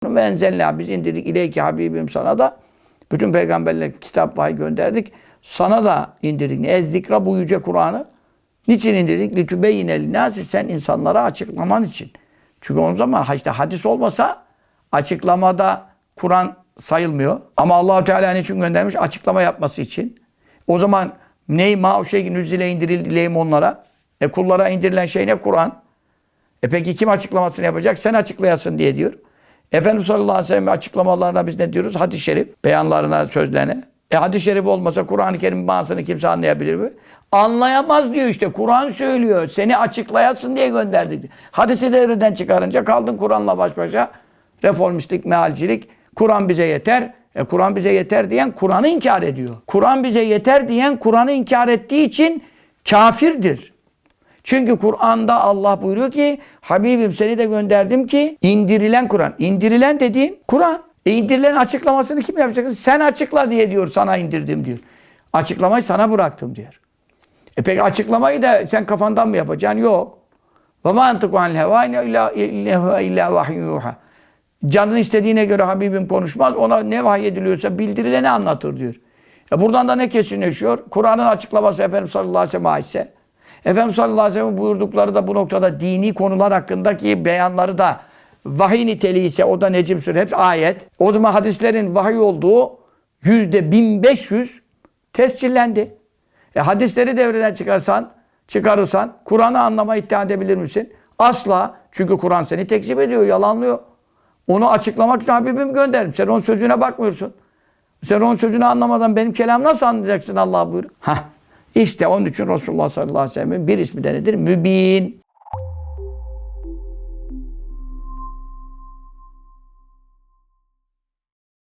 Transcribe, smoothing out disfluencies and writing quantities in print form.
Ve enzelna biz indirdik ileyke habibim sana da bütün peygamberlere kitap vahiy gönderdik. Sana da indirdik. Ez-zikra bu yüce Kur'an'ı niçin indirdik? Litübeyyine linnâsi sen insanlara açıklaman için. Çünkü o zaman işte hadis olmasa açıklamada Kur'an sayılmıyor. Ama Allah-u Teala niçin göndermiş? Açıklama yapması için. O zaman o şey nüzile indirildi onlara. Kullara indirilen şey ne? Kur'an. Peki kim açıklamasını yapacak? Sen açıklayasın diye diyor. Efendimiz sallallahu aleyhi ve sellem açıklamalarına biz ne diyoruz? Hadis-i şerif, beyanlarına, sözlerine. Hadis-i şerif olmasa Kur'an-ı Kerim'in manasını kimse anlayabilir mi? Anlayamaz diyor işte. Kur'an söylüyor. Seni açıklayasın diye gönderdik. Hadisi devreden çıkarınca kaldın Kur'an'la baş başa. Reformistlik, mealcilik. Kur'an bize yeter. Kur'an bize yeter diyen Kur'an'ı inkar ediyor. Kur'an bize yeter diyen Kur'an'ı inkar ettiği için kafirdir. Çünkü Kur'an'da Allah buyuruyor ki Habibim seni de gönderdim ki indirilen Kur'an. İndirilen dediğim Kur'an. İndirilen açıklamasını kim yapacak? Sen açıkla diye diyor sana indirdim diyor. Açıklamayı sana bıraktım diyor. Peki açıklamayı da sen kafandan mı yapacaksın? Yok. Ve ma antiku anil heva illa vahyun yuha. Canın istediğine göre Habibim konuşmaz. Ona ne vahyediliyorsa bildirileni anlatır diyor. Buradan da ne kesinleşiyor? Kur'an'ın açıklaması Efendimiz sallallahu aleyhi ve sellem aitse Efendimiz sallallahu aleyhi ve sellem buyurdukları da bu noktada dini konular hakkındaki beyanları da vahiy niteliği ise o da Necm Suresi hep ayet. O zaman hadislerin vahiy olduğu %1500 tescillendi. Hadisleri devreden çıkarırsan Kur'an'ı anlama iddia edebilir misin? Asla. Çünkü Kur'an seni tekzip ediyor, yalanlıyor. Onu açıklamak için Habibim gönderdim. Sen onun sözüne bakmıyorsun. Sen onun sözünü anlamadan benim kelam nasıl anlayacaksın Allah buyuruyor. İşte onun için Resulullah sallallahu aleyhi ve sellem'in bir ismi de nedir? Mübin.